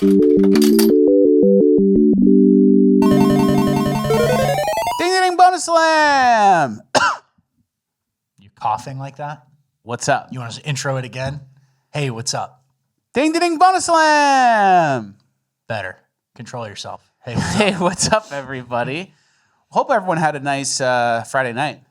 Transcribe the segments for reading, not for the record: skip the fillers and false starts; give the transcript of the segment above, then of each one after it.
Ding ding Bonusland. You coughing like that? What's up? You want us to intro it again? Hey, what's up? Ding ding Bonusland. Better. Control yourself. Hey, Hey, what's up, everybody? Hope everyone had a nice Friday night.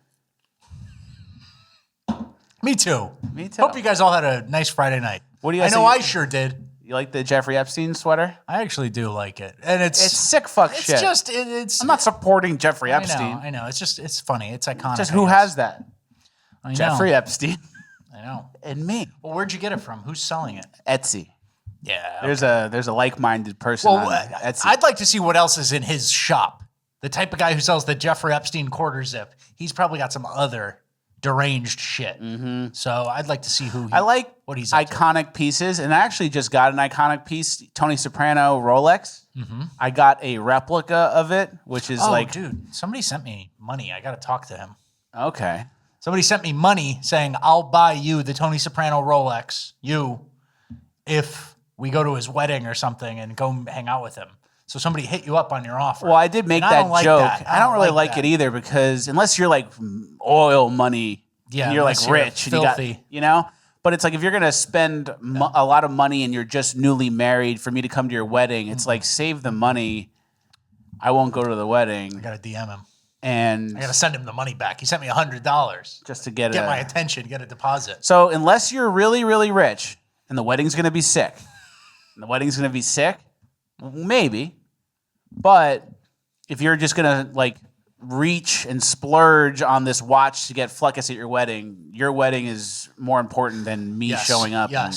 me too. Me too. Hope you guys all had a nice Friday night. What do you I guys know think? I sure did. You like the Jeffrey Epstein sweater? I actually do like it. And it's sick fuck shit. It's I'm not supporting Jeffrey Epstein. I know. It's funny. It's iconic. Just who has that? I know. Jeffrey Epstein I know. and me. Well, where'd you get it from? Who's selling it? Etsy. Yeah. There's a like-minded person on Etsy. I'd like to see what else is in his shop. The type of guy who sells the Jeffrey Epstein quarter zip. He's probably got some other deranged shit. Mm-hmm. So I'd like to see I like what he's up to. iconic pieces, and I actually just got an iconic piece, Tony Soprano Rolex. Mm-hmm. I got a replica of it, which is dude, somebody sent me money. I got to talk to him. Okay. Somebody sent me money saying, I'll buy you the Tony Soprano Rolex, if we go to his wedding or something and go hang out with him. So somebody hit you up on your offer. Well, I did make And that don't like joke. that. I don't really like that. it either because unless you're like oil money, Yeah, and you're like unless you're rich, and you got, filthy. But it's like if you're gonna spend a lot of money and you're just newly married, for me to come to your wedding, it's like save the money. I won't go to the wedding. I got to DM him. And I got to send him the money back. He sent me $100. just to get my attention, get a deposit. So unless you're really, really rich and the wedding's going to be sick, maybe. But if you're just going to like reach and splurge on this watch to get Fleckus at your wedding is more important than me showing up and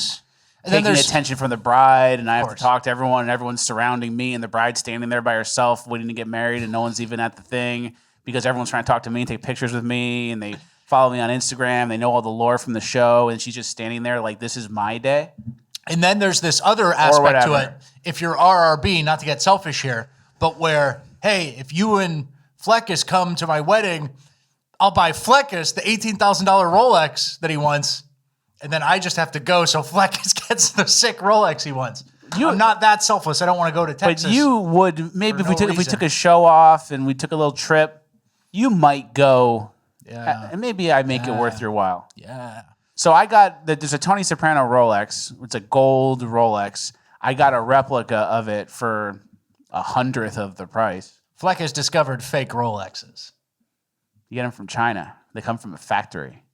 taking attention from the bride. And I have to talk to everyone and everyone's surrounding me and the bride's standing there by herself waiting to get married and no one's even at the thing because everyone's trying to talk to me and take pictures with me and they follow me on Instagram. They know all the lore from the show and she's just standing there like, this is my day. And then there's this other aspect to it. If you're RRB, not to get selfish here, but where, hey, if you and Fleckus come to my wedding, I'll buy Fleckus the $18,000 Rolex that he wants, and then I just have to go so Fleckus gets the sick Rolex he wants. I'm not that selfless. I don't want to go to Texas. But you would, maybe if we took a show off and we took a little trip, you might go, and maybe I make it worth your while. Yeah. So I got, there's a Tony Soprano Rolex. It's a gold Rolex. I got a replica of it for 100th of the price. Fleckus discovered fake Rolexes. You get them from China. They come from a factory.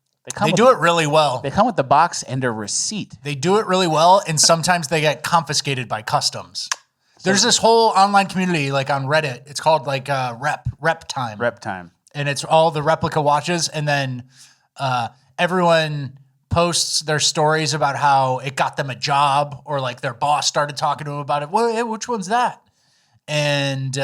They do it really well. They come with the box and a receipt. They do it really well, and sometimes they get confiscated by customs. There's this whole online community, like on Reddit. It's called like Rep Time. Rep Time. And it's all the replica watches, and then everyone posts their stories about how it got them a job, or like their boss started talking to them about it. Well, hey, which one's that? And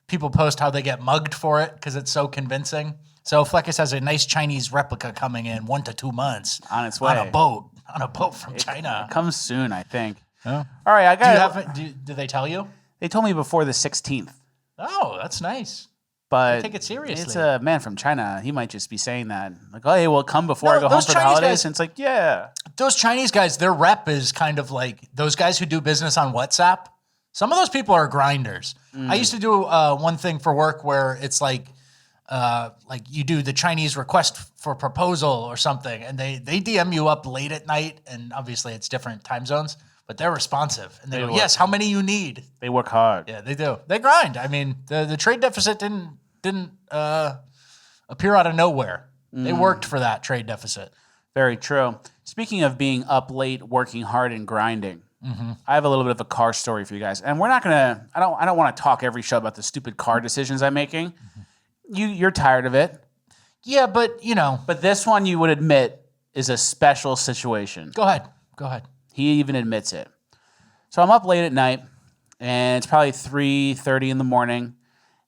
people post how they get mugged for it because it's so convincing. So Fleckus has a nice Chinese replica coming in 1 to 2 months on its way on a boat from China. It comes soon, I think. Oh. All right, I got. Did they tell you? They told me before the 16th. Oh, that's nice. But take it seriously. It's a man from China. He might just be saying that, like, "Oh, hey, well, come before I go home for the holidays." And it's like, yeah, those Chinese guys, their rep is kind of like those guys who do business on WhatsApp. Some of those people are grinders. I used to do one thing for work where it's like you do the Chinese request for proposal or something, and they DM you up late at night, and obviously it's different time zones, but they're responsive, and they go, yes, how many you need? They work hard. Yeah, they do. They grind. I mean, the trade deficit didn't appear out of nowhere. They worked for that trade deficit. Very true. Speaking of being up late, working hard, and grinding, I have a little bit of a car story for you guys, and we're not gonna. I don't want to talk every show about the stupid car decisions I'm making. You're tired of it. Yeah, but But this one, you would admit, is a special situation. Go ahead. He even admits it. So I'm up late at night, and it's probably 3:30 in the morning,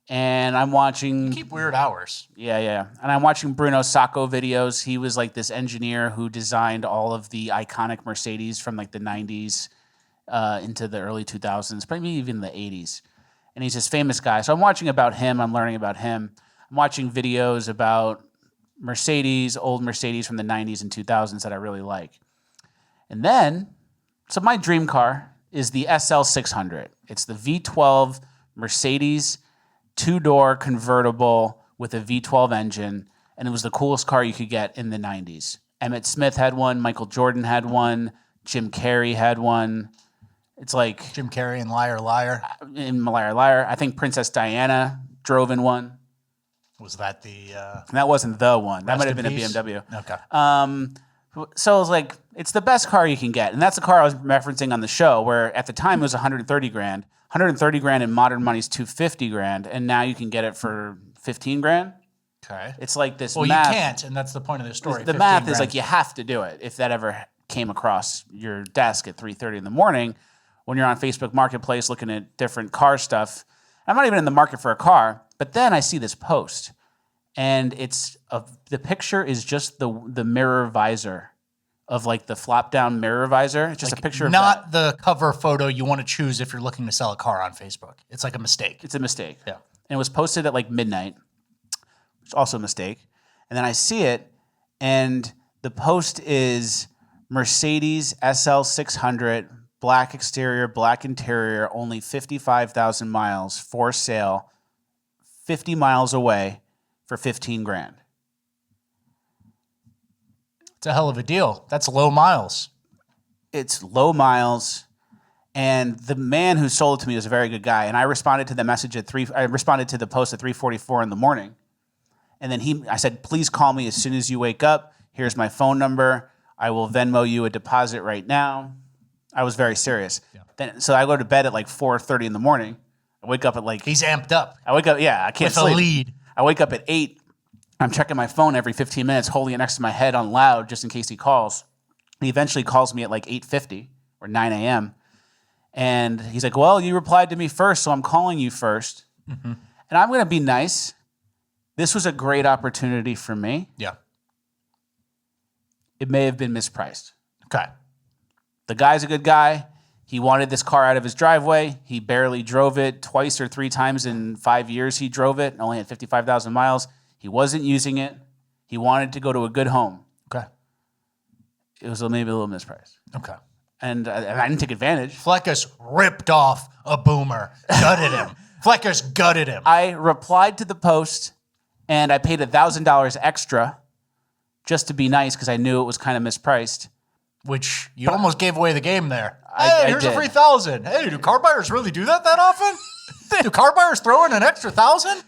and I'm watching. You keep weird hours. Yeah. And I'm watching Bruno Sacco videos. He was like this engineer who designed all of the iconic Mercedes from like the 90s into the early 2000s, maybe even the 80s. And he's this famous guy. So I'm watching about him. I'm learning about him. I'm watching videos about Mercedes, old Mercedes from the 90s and 2000s that I really like. And then, so my dream car is the SL600. It's the V12 Mercedes 2-door convertible with a V12 engine, and it was the coolest car you could get in the 90s. Emmett Smith had one, Michael Jordan had one, Jim Carrey had one. It's like Jim Carrey and Liar Liar. In Liar Liar. I think Princess Diana drove in one. Was that the... that wasn't the one. That might have been peace? a BMW. Okay. So I was like, it's the best car you can get. And that's the car I was referencing on the show, where at the time it was 130 grand. 130 grand in modern money is 250 grand. And now you can get it for 15 grand. Okay. It's like this Well, math. you can't, and that's the point of the story. The 15 math is grand. like you have to do it if that ever came across your desk at 3:30 in the morning when you're on Facebook Marketplace looking at different car stuff. I'm not even in the market for a car, but then I see this post, and the picture is just the mirror visor of like the flop down mirror visor. It's just Like, a picture of not that. the cover photo you want to choose if you're looking to sell a car on Facebook. It's like a mistake. It's a mistake. Yeah. And it was posted at like midnight, which is also a mistake. And then I see it, and the post is Mercedes SL600, black exterior, black interior, only 55,000 miles, for sale, 50 miles away for 15 grand. It's a hell of a deal. That's low miles. It's low miles, and the man who sold it to me was a very good guy. And I responded to the message I responded to the post at 3:44 in the morning, and then I said, "Please call me as soon as you wake up. Here's my phone number. I will Venmo you a deposit right now." I was very serious. Yeah. So I go to bed at like 4:30 in the morning. I wake up at like He's amped up I wake up. Yeah, I can't with sleep. a lead. I wake up at 8. I'm checking my phone every 15 minutes, holding it next to my head on loud just in case he calls. He eventually calls me at like 8:50 or 9 a.m. And he's like, "Well, you replied to me first, so I'm calling you first." Mm-hmm. And I'm going to be nice. This was a great opportunity for me. Yeah. It may have been mispriced. Okay. The guy's a good guy. He wanted this car out of his driveway. He barely drove it. Twice or 3 times in 5 years he drove it and only had 55,000 miles. He wasn't using it. He wanted to go to a good home. Okay. It was maybe a little mispriced. Okay. And I didn't take advantage. Fleckus ripped off a boomer, gutted him. Fleckus gutted him. I replied to the post, and I paid $1,000 extra just to be nice because I knew it was kind of mispriced. Which you almost gave away the game there. I Hey, here's a did. free 1,000. Hey, do car buyers really do that often? Do car buyers throw in an extra 1,000?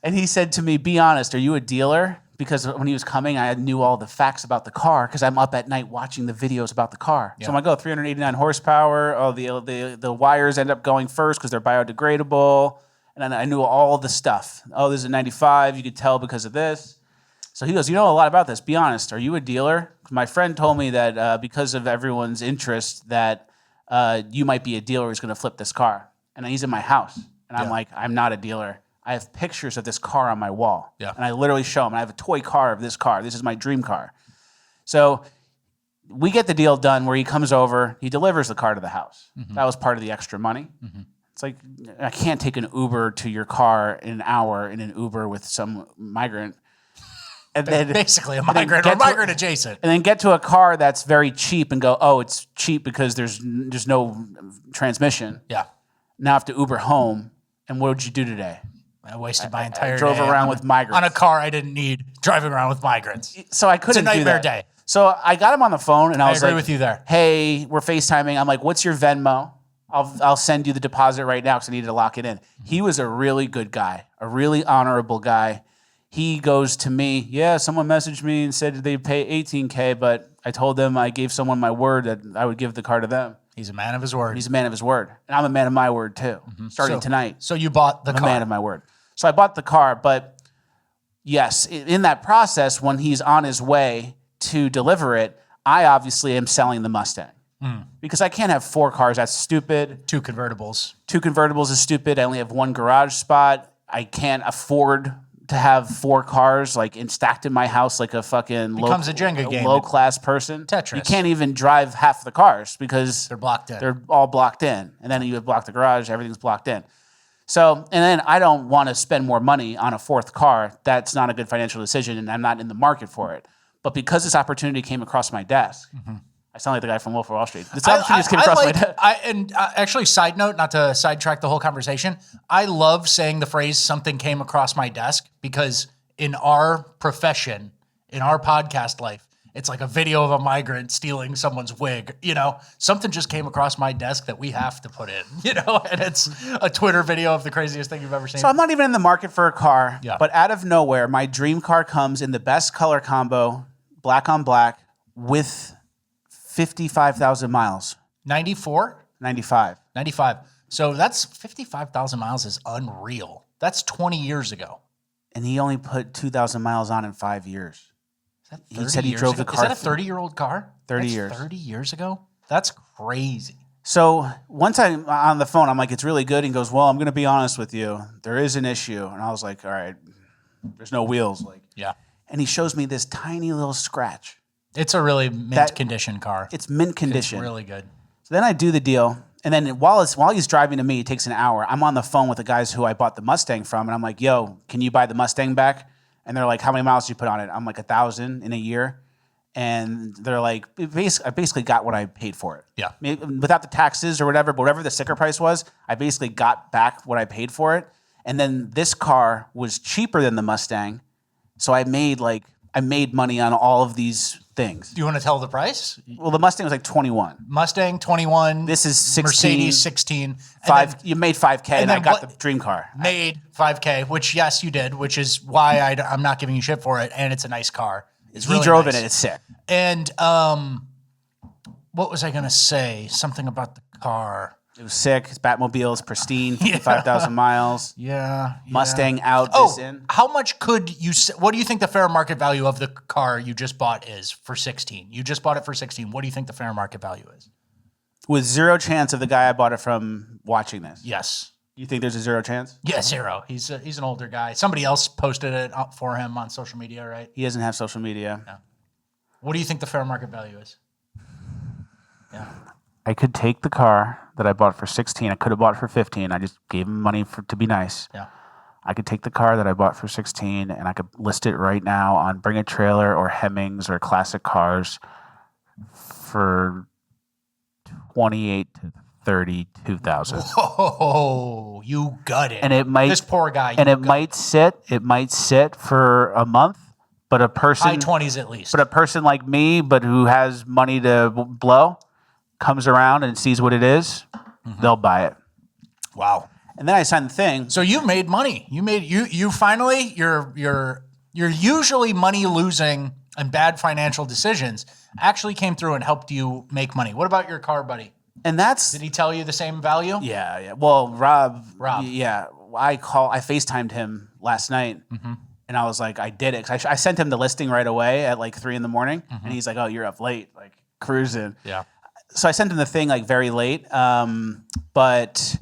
And he said to me, "Be honest, are you a dealer?" Because when he was coming, I knew all the facts about the car because I'm up at night watching the videos about the car. Yeah. So I'm like, 389 horsepower. Oh, the wires end up going first because they're biodegradable. And then I knew all the stuff. Oh, this is a 95. You could tell because of this. So he goes, "You know a lot about this. Be honest. Are you a dealer?" My friend told me that because of everyone's interest that you might be a dealer who's going to flip this car. And he's in my house. And I'm like, "I'm not a dealer. I have pictures of this car on my wall." Yeah. And I literally show him. I have a toy car of this car. This is my dream car. So we get the deal done where he comes over. He delivers the car to the house. Mm-hmm. That was part of the extra money. Mm-hmm. It's like, I can't take an Uber to your car in an hour in an Uber with some migrant. And then, Basically a migrant or migrant adjacent. And then get to a car that's very cheap and go, "Oh, it's cheap because there's no transmission." Yeah. Now I have to Uber home. And what did you do today? I wasted my entire drove day around with migrants. on a car I didn't need, driving around with migrants. So I couldn't It's a do nightmare that. day. So I got him on the phone, and I was agree like, with you there. "Hey, we're FaceTiming." I'm like, "What's your Venmo? I'll send you the deposit right now because I need to lock it in." He was a really good guy, a really honorable guy. He goes to me, "Yeah, someone messaged me and said they pay $18K, but I told them I gave someone my word that I would give the car to them." He's a man of his word. He's a man of his word, and I'm a man of my word too. Starting tonight, So you bought the I'm a car. man of my word. So I bought the car, but yes, in that process, when he's on his way to deliver it, I obviously am selling the Mustang because I can't have 4 cars. That's stupid. 2 convertibles. 2 convertibles is stupid. I only have 1 garage spot. I can't afford to have 4 cars like stacked in my house like a fucking Becomes a Jenga game. low class person. Tetris. You can't even drive half the cars because They're blocked in. they're all blocked in. And then you would block the garage, everything's blocked in. So, and then I don't want to spend more money on a 4th car. That's not a good financial decision, and I'm not in the market for it. But because this opportunity came across my desk, I sound like the guy from Wolf of Wall Street. This opportunity just came across my desk. Actually, side note, not to sidetrack the whole conversation, I love saying the phrase "something came across my desk" because in our profession, in our podcast life, it's like a video of a migrant stealing someone's wig. Something just came across my desk that we have to put in. And it's a Twitter video of the craziest thing you've ever seen. So I'm not even in the market for a car, Yeah. but out of nowhere, my dream car comes in the best color combo, black on black, with 55,000 miles. 94? 95. 95. So that's 55,000 miles is unreal. That's 20 years ago. And he only put 2,000 miles on in 5 years. Is that 30 He said he years drove ago? the car. Is that a 30-year-old car? 30 That's years. 30 years ago? That's crazy. So once I'm on the phone, I'm like, it's really good. And he goes, well, I'm going to be honest with you. There is an issue. And I was like, all right, there's no wheels. Yeah. And he shows me this tiny little scratch. It's a really mint condition car. It's mint condition. It's really good. So then I do the deal. And then while he's driving to me, it takes an hour. I'm on the phone with the guys who I bought the Mustang from. And I'm like, yo, can you buy the Mustang back? And they're like, how many miles did you put on it? I'm like, 1,000 in a year. And they're like, I basically got what I paid for it. Yeah. Without the taxes or whatever, but whatever the sticker price was, I basically got back what I paid for it. And then this car was cheaper than the Mustang. So I made money on all of these things. Do you want to tell the price? Well, the Mustang was like 21. Mustang 21. This is 16. Mercedes 16. You made 5K and I got the dream car. Made 5K, which yes, you did, which is why I'm not giving you shit for it. And it's a nice car. It's really he drove nice. in it. It's sick. And what was I going to say? Something about the car. It was sick. His Batmobile is pristine, 55,000 miles. Yeah. Mustang out, Oh, this in. how much could you? What do you think the fair market value of the car you just bought is for 16? You just bought it for 16. What do you think the fair market value is? With zero chance of the guy I bought it from watching this. Yes. You think there's a zero chance? Yeah, zero. He's an older guy. Somebody else posted it up for him on social media, right? He doesn't have social media. Yeah. What do you think the fair market value is? Yeah. I could take the car that I bought for 16. I could have bought it for 15. I just gave him money to be nice. Yeah. I could take the car that I bought for 16 and I could list it right now on Bring a Trailer or Hemmings or Classic Cars for 28 to 32,000. Oh, you got it. And it might this poor guy. And it might sit for a month, but a person high 20s at least. But a person like me, but who has money to blow, comes around and sees what it is, they'll buy it. Wow. And then I signed the thing. So you made money. You finally you're usually money losing and bad financial decisions actually came through and helped you make money. What about your car buddy? And Did he tell you the same value? Yeah. Well, Rob. Yeah. I FaceTimed him last night. And I was like, I did it. 'Cause I sent him the listing right away at like 3 a.m. And he's like, oh, you're up late, like cruising. Yeah. So I sent him the thing like very late. But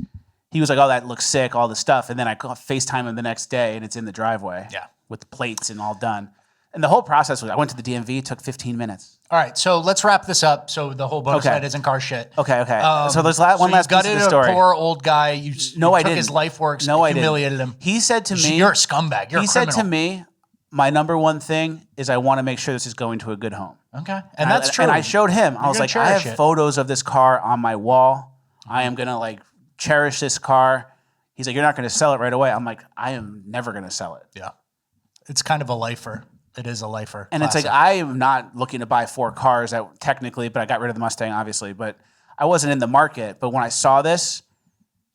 he was like, oh, that looks sick, all the stuff. And then I FaceTime him the next day and it's in the driveway. Yeah. With the plates and all done. And the whole process was, I went to the DMV, it took 15 minutes. All right, so let's wrap this up. So the whole bonus night isn't car shit. Okay. So there's one last piece of the gutted story. a poor old guy. You I took didn't. his life works. No, I didn't. Humiliated him. He said to me, "You're a scumbag. You're a criminal." He said to me, my number one thing is I want to make sure this is going to a good home. Okay, and that's true. And I showed him. I was gonna like, I have cherish it. photos of this car on my wall. I am gonna like cherish this car. He's like, you're not gonna sell it right away. I'm like, I am never gonna sell it. Yeah, it's kind of a lifer. It is a lifer. And classic. it's like, I am not looking to buy 4 cars technically, but I got rid of the Mustang, obviously. But I wasn't in the market. But when I saw this,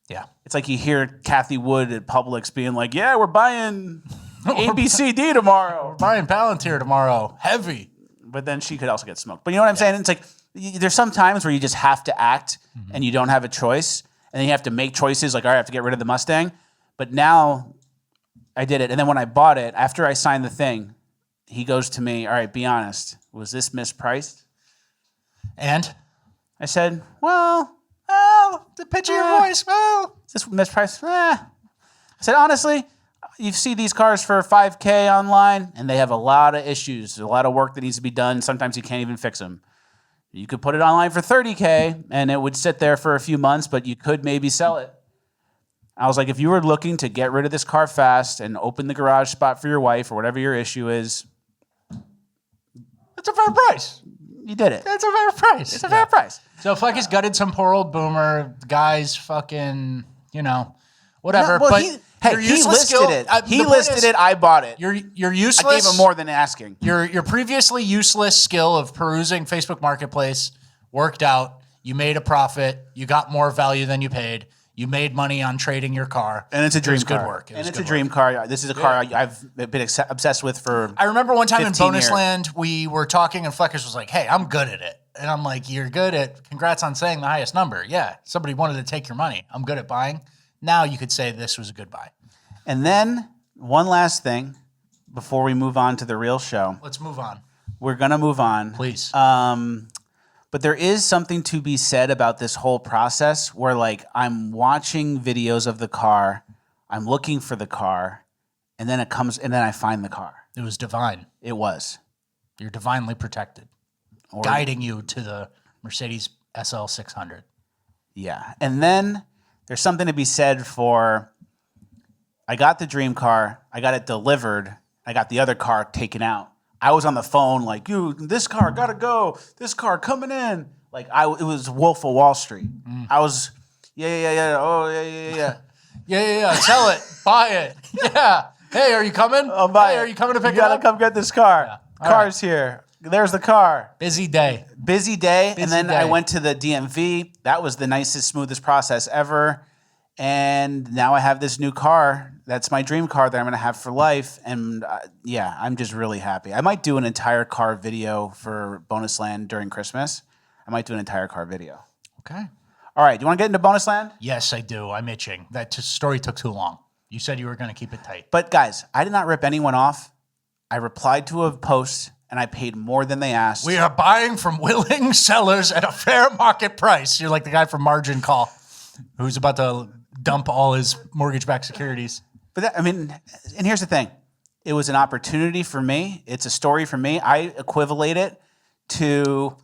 yeah, it's like you hear Kathy Wood at Publix being like, yeah, we're buying ABCD tomorrow. we're buying Palantir tomorrow. Heavy. But then she could also get smoked. But you know what I'm saying? It's like there's some times where you just have to act and you don't have a choice. And then you have to make choices like, all right, I have to get rid of the Mustang. But now I did it. And then when I bought it, after I signed the thing, he goes to me, all right, be honest. Was this mispriced? And I said, well, the pitch of your voice. Well, is this mispriced? I said, honestly, you see these cars for 5K online, and they have a lot of issues. There's a lot of work that needs to be done. Sometimes you can't even fix them. You could put it online for 30K, and it would sit there for a few months, but you could maybe sell it. I was like, if you were looking to get rid of this car fast and open the garage spot for your wife or whatever your issue is, it's a fair price. You did it. It's a fair price. It's a fair price. So Fleckus gutted some poor old boomer. The guy's fucking, whatever. No, well, but he listed it. He listed it. I bought it. You're useless. I gave him more than asking. Your previously useless skill of perusing Facebook Marketplace worked out. You made a profit. You got more value than you paid. You made money on trading your car. And it's a dream car. Good work. And it's a dream car. This is a car I've been obsessed with for I remember one time in 15 years. Bonusland, we were talking and Fleckers was like, hey, I'm good at it. And I'm like, you're good at, congrats on saying the highest number. Yeah, somebody wanted to take your money. I'm good at buying. Now you could say this was a good buy. And then one last thing before we move on to the real show. Let's move on. We're going to move on. Please. But there is something to be said about this whole process where, like, I'm watching videos of the car, I'm looking for the car, and then it comes, and then I find the car. It was divine. It was. You're divinely protected, guiding you to the Mercedes SL 600. Yeah. And then there's something to be said for, I got the dream car, I got it delivered, I got the other car taken out. I was on the phone like, this car gotta go. This car coming in. Like it was Wolf of Wall Street. I was, yeah. Oh, yeah. Yeah. Sell it. Buy it. Yeah. Hey, are you coming? I'll buy it. Are you coming to pick You it up? gotta come get this car. Yeah. Car's here. There's the car. Busy day. And then I went to the DMV. That was the nicest, smoothest process ever. And now I have this new car. That's my dream car that I'm going to have for life. And I'm just really happy. I might do an entire car video for Bonusland during Christmas. I might do an entire car video. Okay. All right. Do you want to get into Bonusland? Yes, I do. I'm itching. That story took too long. You said you were going to keep it tight. But guys, I did not rip anyone off. I replied to a post and I paid more than they asked. We are buying from willing sellers at a fair market price. You're like the guy from Margin Call who's about to dump all his mortgage-backed securities. But and here's the thing. It was an opportunity for me. It's a story for me. I equivalate it to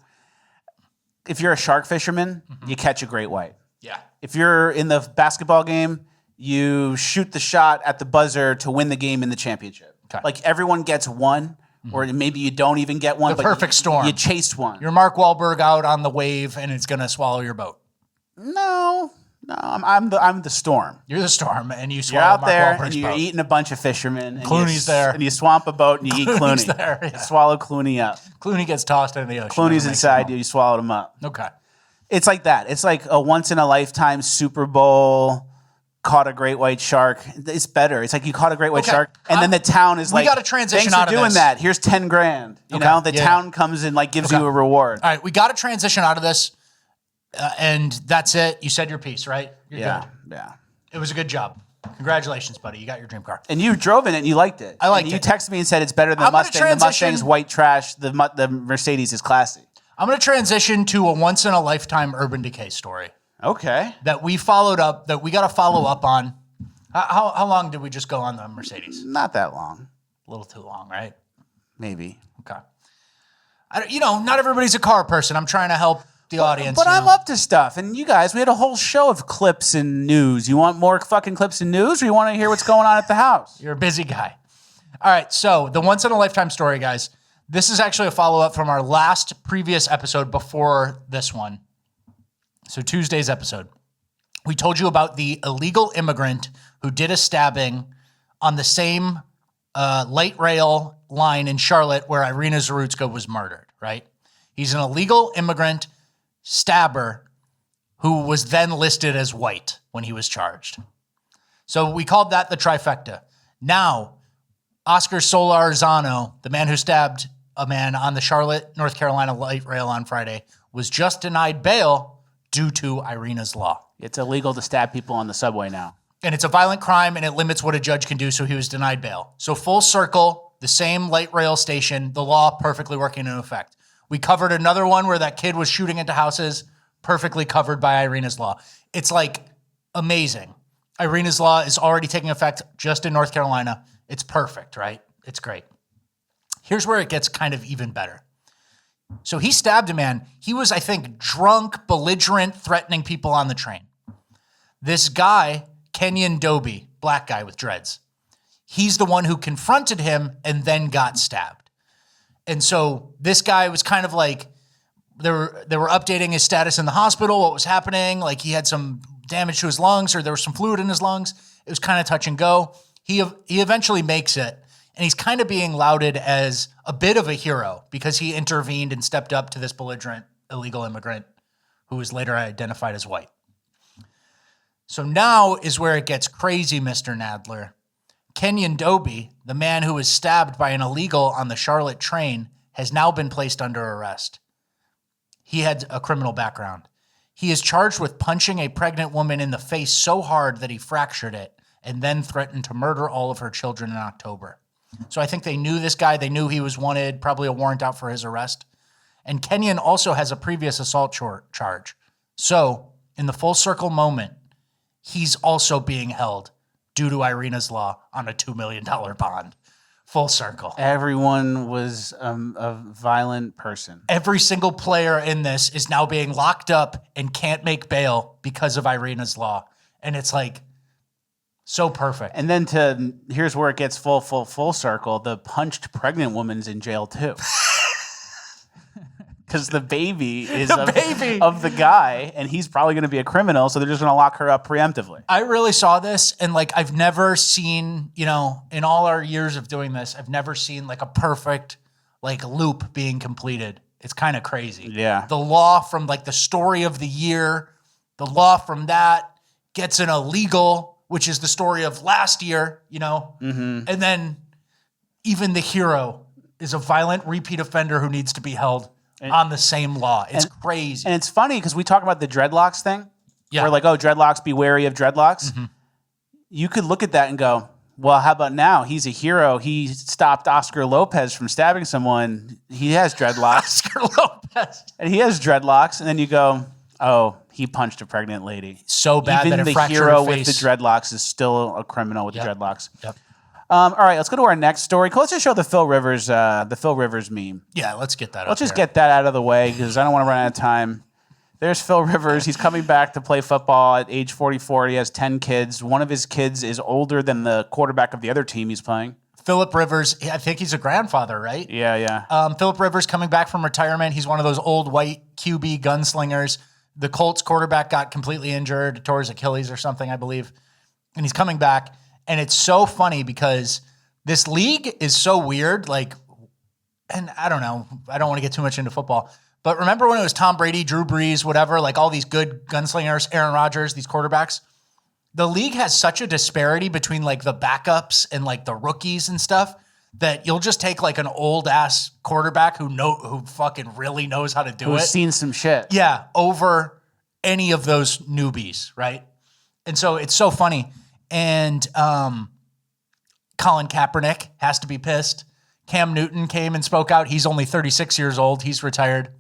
if you're a shark fisherman, you catch a great white. Yeah. If you're in the basketball game, you shoot the shot at the buzzer to win the game in the championship. Okay. Like everyone gets one, or maybe you don't even get one. The perfect storm. You chased one. You're Mark Wahlberg out on the wave, and it's going to swallow your boat. No, I'm the storm. You're the storm, and you You're swallow out Mark there, Wahlberg's and you're boat. eating a bunch of fishermen. And Clooney's there. And you swamp a boat, and you eat Clooney's Clooney. there, yeah. You swallow Clooney up. Clooney gets tossed into the ocean. Clooney's inside you. You swallowed him up. Okay. It's like that. It's like a once-in-a-lifetime Super Bowl, caught a great white shark. It's better. It's like you caught a great white shark, and then the town is like, we got to transition thanks out for of doing this. that. Here's $10,000. You know, the town comes and like gives you a reward. All right, we got to transition out of this, and that's it. You said your piece, right? You're good. Yeah. It was a good job. Congratulations, buddy. You got your dream car. And you drove in it and you liked it. I liked and it. You texted me and said it's better than the I'm gonna Mustang. The Mustang's white trash. The Mercedes is classy. I'm going to transition to a once-in-a-lifetime Urban Decay story Okay. that we followed up, that we got to follow up on. How long did we just go on the Mercedes? Not that long. A little too long, right? Maybe. Okay. Not everybody's a car person. I'm trying to help the audience. But I'm up to stuff. And you guys, we had a whole show of clips and news. You want more fucking clips and news, or you want to hear what's going on at the house? You're a busy guy. All right, so the once-in-a-lifetime story, guys. This is actually a follow-up from our previous episode before this one. So Tuesday's episode. We told you about the illegal immigrant who did a stabbing on the same light rail line in Charlotte where Irina Zarutska was murdered, right? He's an illegal immigrant stabber who was then listed as white when he was charged. So we called that the trifecta. Now, Oscar Solarzano, the man who stabbed a man on the Charlotte, North Carolina light rail on Friday, was just denied bail due to Irina's law. It's illegal to stab people on the subway now. And it's a violent crime, and it limits what a judge can do, so he was denied bail. So full circle, the same light rail station, the law perfectly working in effect. We covered another one where that kid was shooting into houses, perfectly covered by Irina's law. It's like amazing. Irina's law is already taking effect just in North Carolina. It's perfect, right? It's great. Here's where it gets kind of even better. So he stabbed a man. He was, I think, drunk, belligerent, threatening people on the train. This guy, Kenyon Doby, black guy with dreads, he's the one who confronted him and then got stabbed. And so this guy was kind of like, they were updating his status in the hospital, what was happening. Like he had some damage to his lungs or there was some fluid in his lungs. It was kind of touch and go. He eventually makes it, and he's kind of being lauded as a bit of a hero because he intervened and stepped up to this belligerent illegal immigrant who was later identified as white. So now is where it gets crazy, Mr. Nadler. Kenyon Dobie, the man who was stabbed by an illegal on the Charlotte train, has now been placed under arrest. He had a criminal background. He is charged with punching a pregnant woman in the face so hard that he fractured it and then threatened to murder all of her children in October. So I think they knew this guy. They knew he was wanted, probably a warrant out for his arrest. And Kenyon also has a previous assault charge. So in the full circle moment, he's also being held due to Irina's law on a $2 million bond. Full circle. Everyone was a violent person. Every single player in this is now being locked up and can't make bail because of Irina's law. And it's like so perfect. And then here's where it gets full circle. The punched pregnant woman's in jail too. Because the baby is of the guy, and he's probably going to be a criminal, so they're just going to lock her up preemptively. I really saw this, and like I've never seen, in all our years of doing this, I've never seen like a perfect like loop being completed. It's kind of crazy. Yeah. The law from like the story of the year, the law from that gets an illegal, which is the story of last year, and then even the hero is a violent repeat offender who needs to be held on the same law. It's crazy. And it's funny because we talk about the dreadlocks thing. Yeah. We're like, oh, dreadlocks, be wary of dreadlocks. Mm-hmm. You could look at that and go, well, how about now? He's a hero. He stopped Oscar Lopez from stabbing someone. He has dreadlocks. Oscar Lopez. And he has dreadlocks. And then you go, oh, he punched a pregnant lady. So bad Even that it the fractured hero her face. with the dreadlocks is still a criminal with the dreadlocks. Yep. All right, let's go to our next story. Let's just show the Phil Rivers meme. Yeah, let's get that. Let's just get that out of the way because I don't want to run out of time. There's Phil Rivers. He's coming back to play football at age 44. He has 10 kids. One of his kids is older than the quarterback of the other team he's playing. Philip Rivers, I think he's a grandfather, right? Yeah. Philip Rivers coming back from retirement. He's one of those old white QB gunslingers. The Colts quarterback got completely injured, tore his Achilles or something, I believe. And he's coming back. And it's so funny because this league is so weird. Like, and I don't know. I don't want to get too much into football. But remember when it was Tom Brady, Drew Brees, whatever, like all these good gunslingers, Aaron Rodgers, these quarterbacks? The league has such a disparity between like the backups and like the rookies and stuff that you'll just take like an old ass quarterback who fucking really knows how to do it. Who's seen some shit. Yeah, over any of those newbies, right? And so it's so funny. And Colin Kaepernick has to be pissed. Cam Newton came and spoke out. He's only 36 years old. He's retired.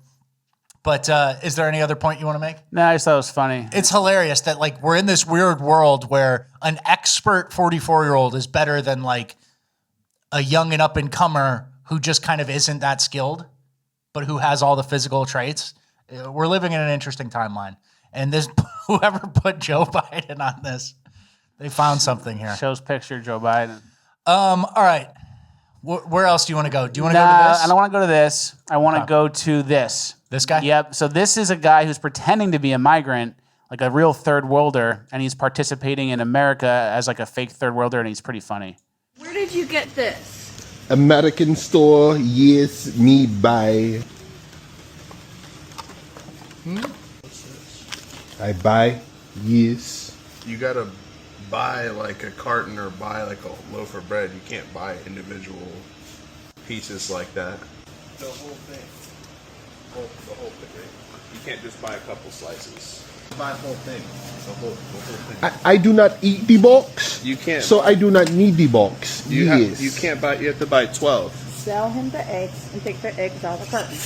But is there any other point you want to make? No, I just thought it was funny. It's hilarious that like we're in this weird world where an expert 44-year-old is better than like a young and up-and-comer who just kind of isn't that skilled, but who has all the physical traits. We're living in an interesting timeline. And this whoever put Joe Biden on this, they found something here. Shows picture Joe Biden. All right. Where else do you want to go? Do you want to go to this? I don't want to go to this. I want to go to this. This guy? Yep. So this is a guy who's pretending to be a migrant, like a real third worlder, and he's participating in America as like a fake third worlder, and he's pretty funny. Where did you get this? American store, yes, me buy. I buy, yes. You gotta buy like a carton or buy like a loaf of bread. You can't buy individual pieces like that. The whole thing. The whole thing, right? You can't just buy a couple slices. Buy the whole thing. The whole thing. I do not eat the box. You can't. So I do not need the box. You yes. can't buy. You have to buy 12. Sell him the eggs and take the eggs out of the carton.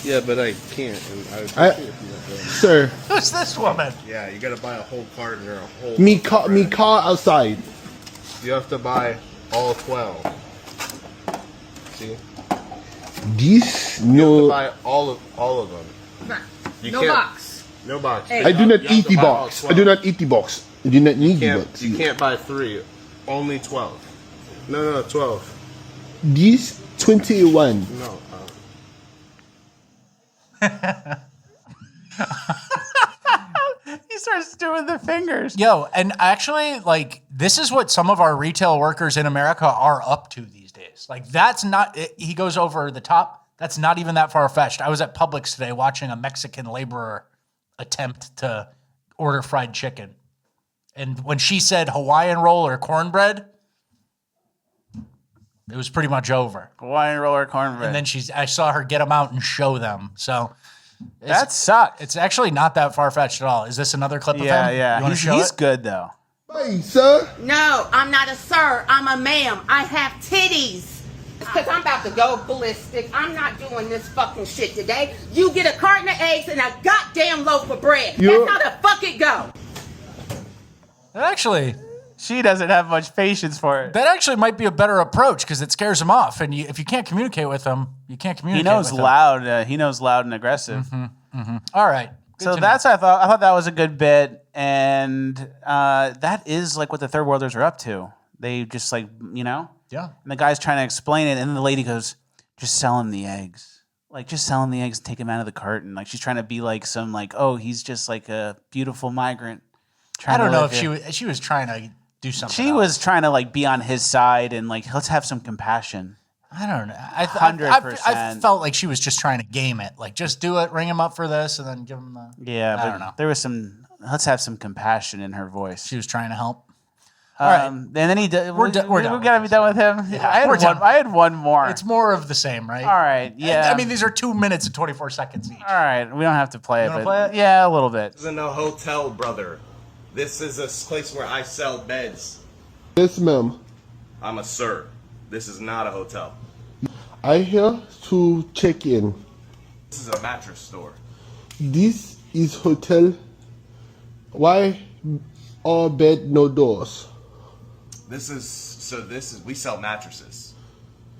Yeah, but I can't. And I appreciate if you have to. Sir. Who's this woman? Yeah, you gotta buy a whole carton or a whole. Me car outside. You have to buy all 12. See? This You no. have to buy all of them. Nah, You no can't- box. No box. Hey. I do not You have eat to the buy all box. I 12. do not eat the box. I do not need the box. You can't buy 3. Only 12. No, 12. This 21. No. He starts doing the fingers. Yo, and actually, like, this is what some of our retail workers in America are up to these days. Like, that's not, he goes over the top. That's not even that far-fetched. I was at Publix today watching a Mexican laborer attempt to order fried chicken. And when she said Hawaiian roll or cornbread, it was pretty much over. Hawaiian roller cornbread. And then I saw her get them out and show them. So that sucks. it's actually not that far-fetched at all. Is this another clip of him? Yeah. You want to show He's it? good, though. Hey, sir. No, I'm not a sir. I'm a ma'am. I have titties. Because I'm about to go ballistic. I'm not doing this fucking shit today. You get a carton of eggs and a goddamn loaf of bread. You- That's how the fuck it go. Actually, She doesn't have much patience for it. that actually might be a better approach because it scares him off. And if you can't communicate with him, you can't He communicate knows with him. loud. He knows loud and aggressive. All right. Good So to that's what I thought. I thought that was a good bit, and that is like what the third worlders are up to. They just like know. Yeah. And the guy's trying to explain it, and then the lady goes, "Just sell him the eggs. Like, just sell him the eggs. Take him out of the carton." Like, she's trying to be like some like, oh, he's just like a beautiful migrant. I don't know if live she was trying to do something. She was trying to like be on his side and like let's have some compassion. I don't know. I 100%. felt like she was just trying to game it. Like, just do it, ring him up for this, and then give him the. Yeah, I but don't know. there was some. Let's have some compassion in her voice. She was trying to help. All right. And then he did. We're done We gotta be done with him. Yeah, I had we're one. done. I had one more. It's more of the same, right? All right. Yeah. I mean, these are 2 minutes and 24 seconds each. all right. We don't have to play it. wanna But play it? yeah, a little bit. This isn't a hotel, brother. This is a place where I sell beds. Yes, ma'am. I'm a sir. This is not a hotel. I here to check in. This is a mattress store. This is hotel. Why all bed no doors? We sell mattresses.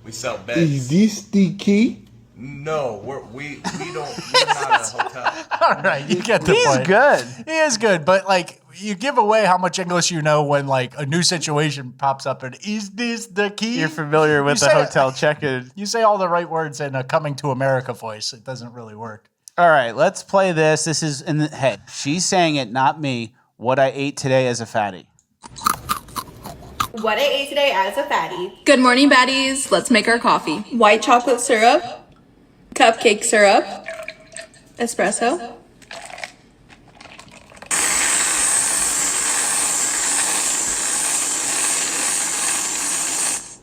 We sell Is beds. this the key? No, we're not a hotel. All right, you get the He's point. good. He is good, but like you give away how much English you know when like a new situation pops up and is this the key? You're familiar with You the say- hotel check-in. You say all the right words in a coming to America voice. It doesn't really work. All right, let's play this. This is in the head. She's saying it, not me. What I ate today as a fatty. What I ate today as a fatty. Good morning, baddies. Let's make our coffee. White chocolate syrup, cupcake syrup, espresso,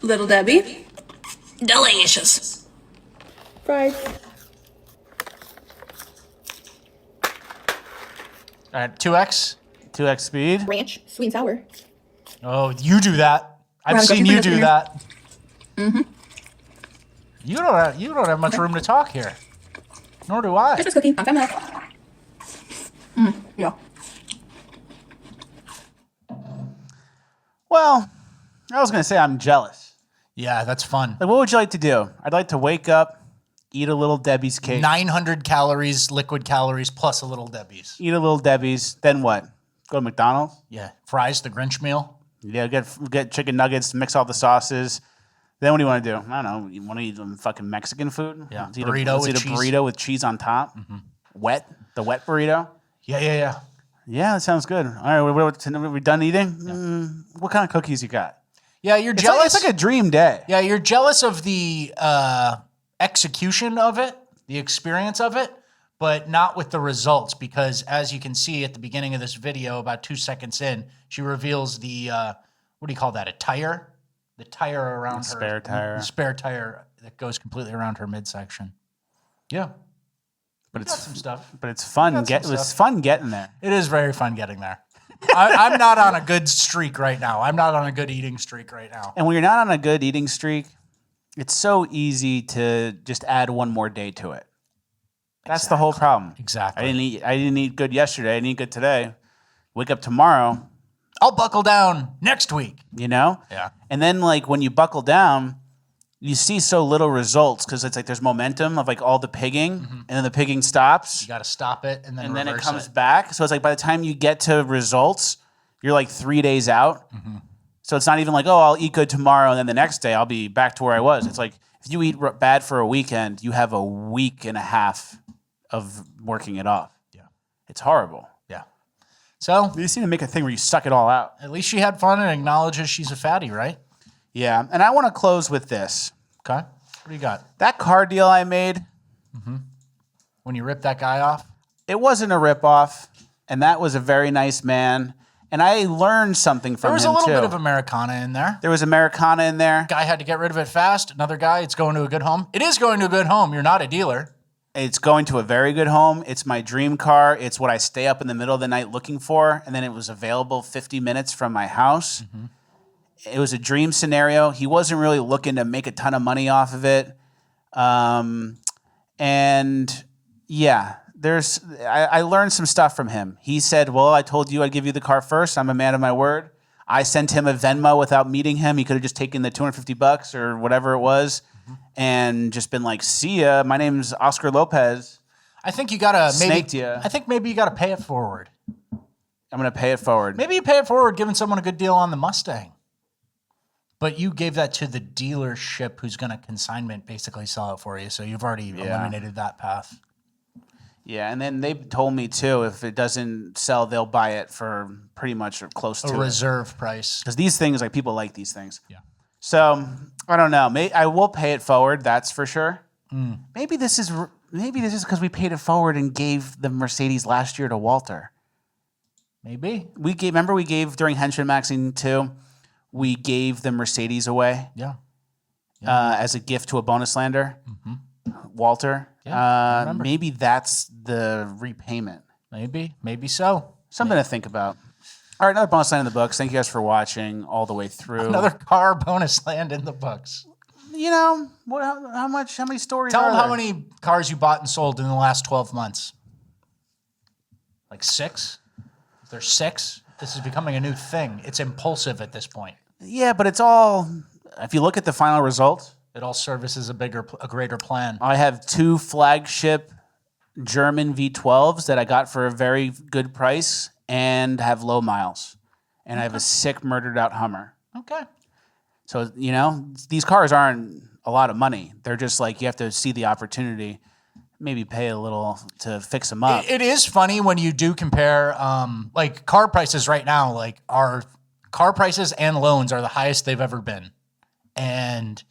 Little Debbie, Delicious. fries. All right, 2x. 2x speed. Ranch, sweet and sour. Oh, you do that. I've Round seen coffee you for do dinner. that. Mm-hmm. You don't have much room to talk here. Nor do I. Christmas cookie on Family. Yeah. Well, I was going to say I'm jealous. Yeah, that's fun. Like, what would you like to do? I'd like to wake up, eat a little Debbie's cake. 900 calories, liquid calories, plus a little Debbie's. Eat a little Debbie's. Then what? Go to McDonald's? Yeah, fries, the Grinch meal. Yeah, get chicken nuggets, mix all the sauces. Then what do you want to do? I don't know. You want to eat some fucking Mexican food? Yeah, Let's eat burrito let's with eat a cheese. burrito with cheese on top. Wet? The wet burrito? Yeah. Yeah, that sounds good. All right, we done eating? What kind of cookies you got? Yeah, you're It's jealous. like a dream day. Yeah, you're jealous of the execution of it, the experience of it, but not with the results because as you can see at the beginning of this video, about 2 seconds in, she reveals the, what do you call that, a tire? The tire around her. spare tire. The spare tire that goes completely around her midsection. Yeah. But Got some stuff. But it's fun. Got some It was stuff. fun getting there. It is very fun getting there. I'm not on a good streak right now. I'm not on a good eating streak right now. And when you're not on a good eating streak, it's so easy to just add one more day to it. That's the whole problem. Exactly. I didn't eat good yesterday. I didn't eat good today. Wake up tomorrow, I'll buckle down next week. you know? Yeah. And then like when you buckle down, you see so little results because it's like there's momentum of like all the pigging and then the pigging stops You got to stop it and then and then it reverse comes back. So it's like by the time you get to results, you're like 3 days out. So it's not even like, oh, I'll eat good tomorrow and then the next day I'll be back to where I was. It's like if you eat bad for a weekend, you have a week and a half of working it off. Yeah. It's horrible. Yeah. So You just need to make a thing where you suck it all out. at least she had fun and acknowledges she's a fatty, right? Yeah, and I want to close with this. Okay. What do you got? That car deal I made, When you rip that guy off? it wasn't a ripoff, and that was a very nice man. And I learned something from There was him a little too. bit of Americana in there. There was Americana in there. Guy had to get rid of it fast. Another guy, it's going to a good home. It is going to a good home. You're not a dealer. It's going to a very good home. It's my dream car. It's what I stay up in the middle of the night looking for. And then it was available 50 minutes from my house. It was a dream scenario. He wasn't really looking to make a ton of money off of it. And yeah, I learned some stuff from him. He said, well, I told you I'd give you the car first. I'm a man of my word. I sent him a Venmo without meeting him. He could have just taken the $250 or whatever it was and just been like, see ya. My name's Oscar Lopez. I think you gotta Snaked ya. I think maybe you gotta pay it forward. I'm going to pay it forward. Maybe you pay it forward, giving someone a good deal on the Mustang. But you gave that to the dealership who's going to consignment basically sell it for you. So you've already eliminated that path. Yeah, and then they told me too, if it doesn't sell, they'll buy it for pretty much or close to A it. reserve price. Because these things, like people like these things. Yeah. So I don't know. I will pay it forward. That's for sure. Maybe this is because we paid it forward and gave the Mercedes last year to Walter. Maybe. We gave during Henchman Magazine 2, we gave the Mercedes away Yeah. as a gift to a Bonuslander, Walter. Yeah, I remember. Maybe that's the repayment. Maybe so. Something to think about. All right, another bonus land in the books. Thank you guys for watching all the way through. Another car bonus land in the books. You know, how many stories Tell are them how there? many cars you bought and sold in the last 12 months. Like 6? If there's 6, this is becoming a new thing. It's impulsive at this point. Yeah, but it's all, if you look at the final result, It all services a greater plan. I have 2 flagship German V12s that I got for a very good price and have low miles. And I have a sick murdered out Hummer. Okay. So, you know, these cars aren't a lot of money. They're just like, you have to see the opportunity, maybe pay a little to fix them up. It is funny when you do compare, like car prices right now, like our car prices and loans are the highest they've ever been. And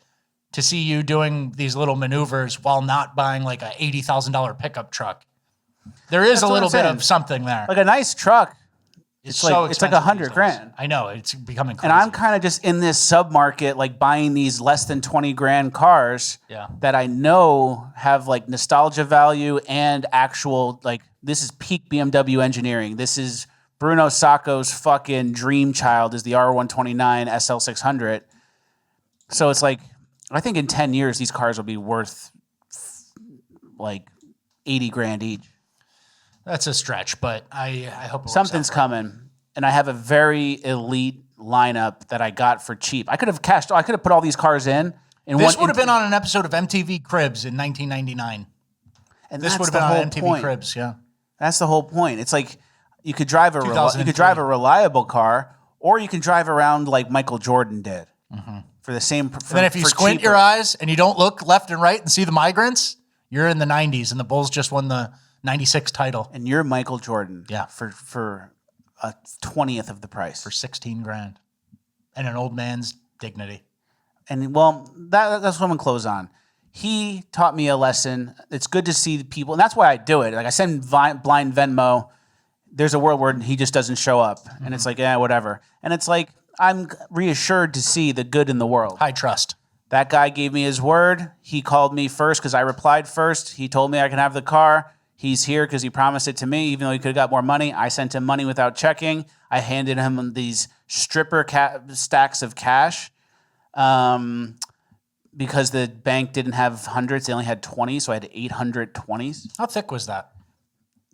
to see you doing these little maneuvers while not buying like a $80,000 pickup truck, there is That's a what little I'm bit saying. of something there. Like a nice truck, It's like- so it's like expensive $100 these days. grand. I know, it's becoming crazy. and I'm kind of just in this sub market, like buying these less than 20 grand cars Yeah. that I know have like nostalgia value and actual, like, this is peak BMW engineering. This is Bruno Sacco's fucking dream child is the R129 SL600. So it's like, I think in 10 years, these cars will be worth like 80 grand each. That's a stretch, but I hope it works Something's out. coming, and I have a very elite lineup that I got for cheap. I could have put all these cars in. This would have been on an episode of MTV Cribs in 1999. And This that's would have the been on whole MTV point. Cribs, yeah. That's the whole point. It's like you could drive a 2003. reliable car, or you can drive around like Michael Jordan did for the same. And then if you squint your eyes and you don't look left and right and see the migrants, you're in the 90s, and the Bulls just won the 96 title and you're Michael Jordan, Yeah. for a 20th of the price. for 16 grand and an old man's dignity. And well, that's what I'm gonna close on. He taught me a lesson. It's good to see people, and that's why I do it. Like I send blind Venmo. There's a world where he just doesn't show up, and it's like, whatever. And it's like I'm reassured to see the good in the world. High trust. That guy gave me his word. He called me first because I replied first. He told me I can have the car. He's here because he promised it to me, even though he could have got more money. I sent him money without checking. I handed him these stripper stacks of cash because the bank didn't have hundreds. They only had 20, so I had 820s. How thick was that?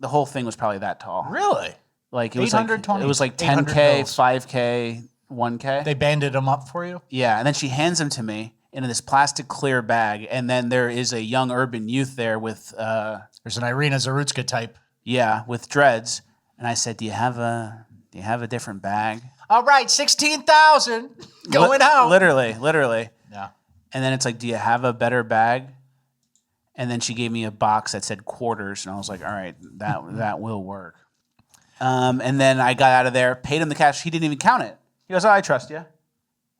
The whole thing was probably that tall. Really? Like it was like 820s? it was like 800 10K, bills. 5K, 1K. They banded them up for you? Yeah, and then she hands them to me in this plastic clear bag, and then there is a young urban youth there with There's an Irina Zarutska type. with dreads, and I said, "Do you have a different bag?" All right, 16,000 going out. Literally. Yeah. And then it's like, "Do you have a better bag?" And then she gave me a box that said quarters, and I was like, all right, that will work. And then I got out of there, paid him the cash. He didn't even count it. He goes, oh, I trust you.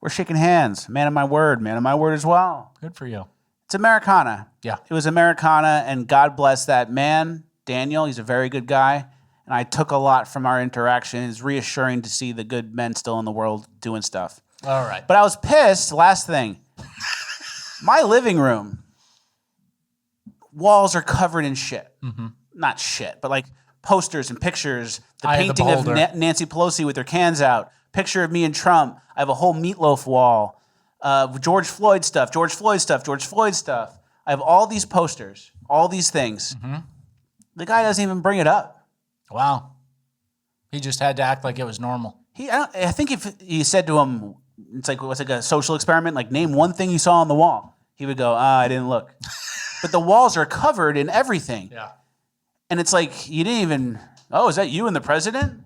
We're shaking hands. Man of my word as well. Good for you. It's Americana. Yeah. It was Americana, and God bless that man, Daniel. He's a very good guy. And I took a lot from our interaction. It's reassuring to see the good men still in the world doing stuff. All right. But I was pissed. Last thing. My living room. Walls are covered in shit. Mm-hmm. Not shit, but like posters and pictures. The painting of Nancy Pelosi with her cans out. Picture of me and Trump. I have a whole meatloaf wall. George Floyd stuff. I have all these posters, all these things. Mm-hmm. The guy doesn't even bring it up. Wow. He just had to act like it was normal. I think if he said to him, it's like, what's like a social experiment? Like, name one thing you saw on the wall. He would go, I didn't look. But the walls are covered in everything. Yeah. And it's like, you didn't even, is that you and the president?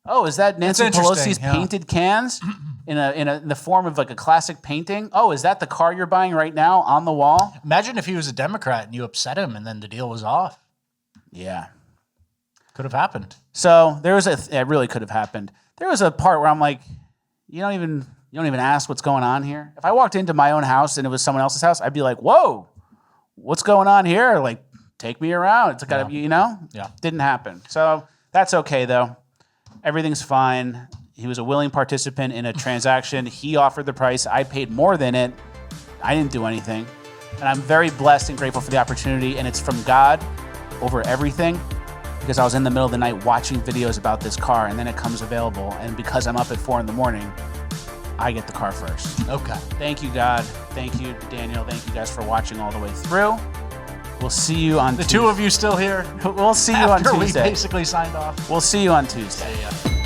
Oh, is that Nancy Pelosi's painted cans in the form of like a classic painting? Oh, is that the car you're buying right now on the wall? Imagine if he was a Democrat and you upset him and then the deal was off. Yeah. Could have happened. So there was it really could have happened. There was a part where I'm like, you don't even ask what's going on here. If I walked into my own house and it was someone else's house, I'd be like, whoa. What's going on here? Like, take me around. It's gotta be, Yeah. Didn't happen. So that's okay though. Everything's fine. He was a willing participant in a transaction. He offered the price. I paid more than it. I didn't do anything. And I'm very blessed and grateful for the opportunity. And it's from God over everything, because I was in the middle of the night watching videos about this car, and then it comes available. And because I'm up at 4 a.m, I get the car first. Okay. Thank you, God. Thank you, Daniel. Thank you guys for watching all the way through. We'll see you on Tuesday. The two of you still here? We'll see you on Tuesday. After we basically signed off. We'll see you on Tuesday. Yeah.